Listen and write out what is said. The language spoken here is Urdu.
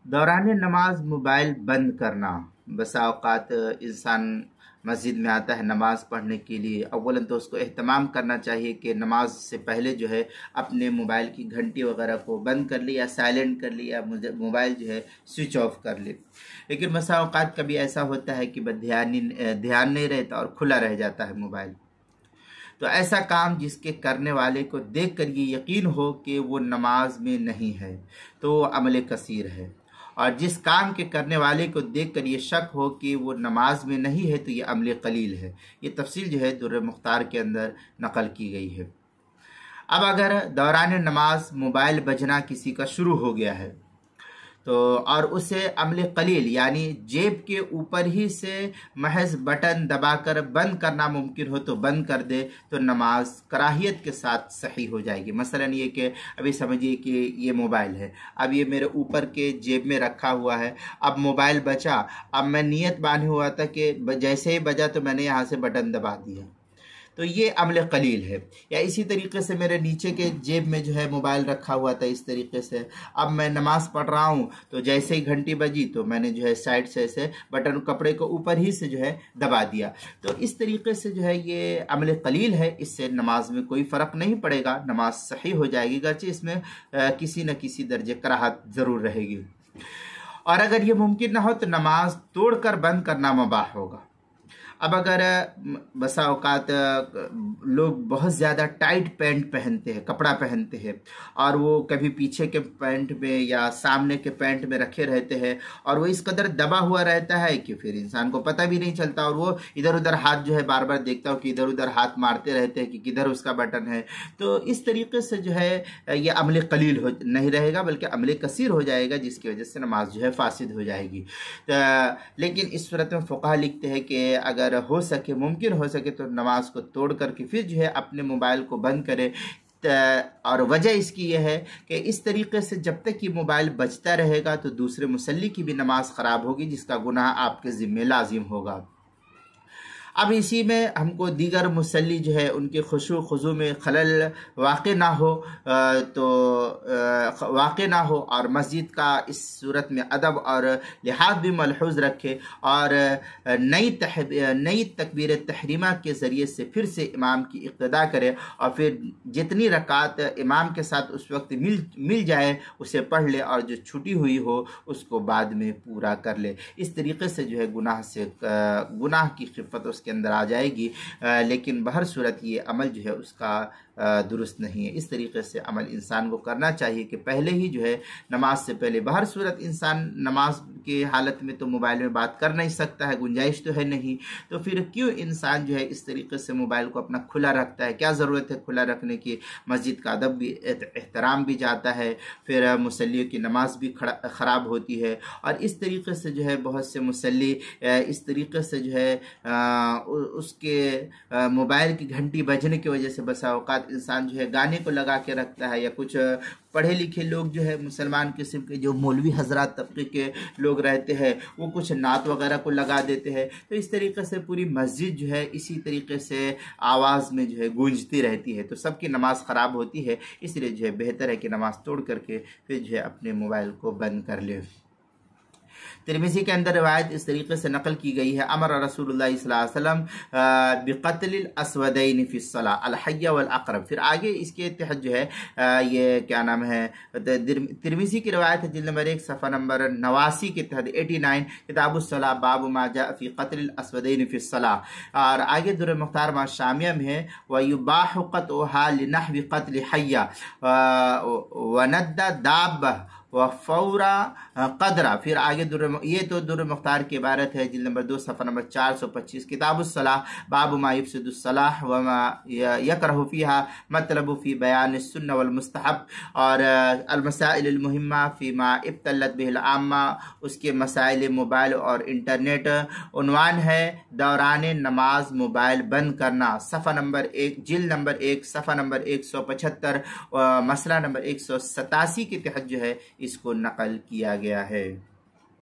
دوران نماز موبائل بند کرنا۔ بسا اوقات انسان مسجد میں آتا ہے نماز پڑھنے کے لیے، اولاً تو اس کو اہتمام کرنا چاہیے کہ نماز سے پہلے جو ہے اپنے موبائل کی گھنٹی وغیرہ کو بند کر لے یا سائلنٹ کر لے یا موبائل جو ہے سوئچ آف کر لے۔ لیکن بسا اوقات کبھی ایسا ہوتا ہے کہ دھیان نہیں رہتا اور کھلا رہ جاتا ہے موبائل۔ تو ایسا کام جس کے کرنے والے کو دیکھ کر یہ یقین ہو کہ وہ نماز میں نہیں ہے تو وہ عمل کثیر ہے، اور جس کام کے کرنے والے کو دیکھ کر یہ شک ہو کہ وہ نماز میں نہیں ہے تو یہ عمل قلیل ہے۔ یہ تفصیل جو ہے در مختار کے اندر نقل کی گئی ہے۔ اب اگر دوران نماز موبائل بجنا کسی کا شروع ہو گیا ہے تو اور اسے عمل قلیل یعنی جیب کے اوپر ہی سے محض بٹن دبا کر بند کرنا ممکن ہو تو بند کر دے تو نماز کراہیت کے ساتھ صحیح ہو جائے گی۔ مثلا یہ کہ ابھی سمجھیے کہ یہ موبائل ہے، اب یہ میرے اوپر کے جیب میں رکھا ہوا ہے، اب موبائل بچا، اب میں نیت باندھے ہوا تھا کہ جیسے ہی بجا تو میں نے یہاں سے بٹن دبا دیا، تو یہ عمل قلیل ہے۔ یا اسی طریقے سے میرے نیچے کے جیب میں جو ہے موبائل رکھا ہوا تھا اس طریقے سے، اب میں نماز پڑھ رہا ہوں تو جیسے ہی گھنٹی بجی تو میں نے جو ہے سائڈ سے ایسے بٹن کپڑے کو اوپر ہی سے جو ہے دبا دیا، تو اس طریقے سے جو ہے یہ عمل قلیل ہے۔ اس سے نماز میں کوئی فرق نہیں پڑے گا، نماز صحیح ہو جائے گی، گرچہ اس میں کسی نہ کسی درجے کراہت ضرور رہے گی۔ اور اگر یہ ممکن نہ ہو تو نماز توڑ کر بند کرنا مباح ہوگا۔ اب اگر بسا اوقات لوگ بہت زیادہ ٹائٹ پینٹ پہنتے ہیں، کپڑا پہنتے ہیں، اور وہ کبھی پیچھے کے پینٹ میں یا سامنے کے پینٹ میں رکھے رہتے ہیں اور وہ اس قدر دبا ہوا رہتا ہے کہ پھر انسان کو پتہ بھی نہیں چلتا، اور وہ ادھر ادھر ہاتھ جو ہے بار بار دیکھتا ہو کہ ادھر ادھر ہاتھ مارتے رہتے ہیں کہ کدھر اس کا بٹن ہے، تو اس طریقے سے جو ہے یہ عمل قلیل نہیں رہے گا بلکہ عمل کثیر ہو جائے گا، جس کی وجہ سے نماز جو ہے فاسد ہو جائے گی۔ لیکن اس صورت میں فقہا لکھتے ہیں کہ اگر ہو سکے، ممکن ہو سکے تو نماز کو توڑ کر کے پھر جو ہے اپنے موبائل کو بند کرے، اور وجہ اس کی یہ ہے کہ اس طریقے سے جب تک یہ موبائل بجتا رہے گا تو دوسرے مصلی کی بھی نماز خراب ہوگی، جس کا گناہ آپ کے ذمہ لازم ہوگا۔ اب اسی میں ہم کو دیگر مصلی جو ہے ان کے خشوع خضوع میں خلل واقع نہ ہو اور مسجد کا اس صورت میں ادب اور لحاظ بھی ملحوظ رکھے، اور نئی تکبیر تحریمہ کے ذریعے سے پھر سے امام کی اقتداء کرے، اور پھر جتنی رکعت امام کے ساتھ اس وقت مل جائے اسے پڑھ لے، اور جو چھٹی ہوئی ہو اس کو بعد میں پورا کر لے۔ اس طریقے سے جو ہے گناہ کی خفت اس کے اندر آ جائے گی، لیکن بہر صورت یہ عمل جو ہے اس کا درست نہیں ہے۔ اس طریقے سے عمل انسان کو کرنا چاہیے کہ پہلے ہی جو ہے نماز سے پہلے، بہر صورت انسان نماز کی حالت میں تو موبائل میں بات کر نہیں سکتا ہے، گنجائش تو ہے نہیں، تو پھر کیوں انسان جو ہے اس طریقے سے موبائل کو اپنا کھلا رکھتا ہے؟ کیا ضرورت ہے کھلا رکھنے کی؟ مسجد کا ادب بھی، احترام بھی جاتا ہے، پھر مصلیوں کی نماز بھی خراب ہوتی ہے، اور اس طریقے سے جو ہے بہت سے مصلی اس طریقے سے جو ہے اس کے موبائل کی گھنٹی بجنے کی وجہ سے بسا اوقات انسان جو ہے گانے کو لگا کے رکھتا ہے، یا کچھ پڑھے لکھے لوگ جو ہے مسلمان قسم کے جو مولوی حضرات طبقے کے لوگ رہتے ہیں وہ کچھ نعت وغیرہ کو لگا دیتے ہیں، تو اس طریقے سے پوری مسجد جو ہے اسی طریقے سے آواز میں جو ہے گونجتی رہتی ہے، تو سب کی نماز خراب ہوتی ہے۔ اس لیے جو ہے بہتر ہے کہ نماز توڑ کر کے پھر جو ہے اپنے موبائل کو بند کر لے۔ ترمذی کے اندر روایت اس طریقے سے نقل کی گئی ہے، امر رسول اللہ صلی اللہ علیہ وسلم بقتل الاسودین فی الصلاۃ الحی والاقرب۔ پھر آگے اس کے تحت جو ہے یہ کیا نام ہے، ترمذی کی روایت ہے جلد نمبر 1 صفحہ نمبر 89 کے تحت 89، کتاب الصلاۃ باب ما جاء فی قتل الاسودین فی الصلاۃ، اور آگے در مختار ما شامیہ میں ہے ویباح قطعها لنحو قتل حیہ وند دابہ وفورا قدرہ۔ پھر آگے یہ تو در مختار کی عبارت ہے جلد نمبر 2 صفحہ نمبر 425، کتاب الصلاح باب ما یفسد الصلاح وما یکرہ فیہا مطلب فی بیان السنہ والمستحب، اور المسائل المہمہ فی ما ابتلت بہ العامہ، اس کے مسائل موبائل اور انٹرنیٹ۔ عنوان ہے دوران نماز موبائل بند کرنا، صفحہ نمبر 1 جلد نمبر 1 صفحہ نمبر 175، مسئلہ نمبر 187 کے تحت جو ہے اس کو نقل کیا گیا ہے۔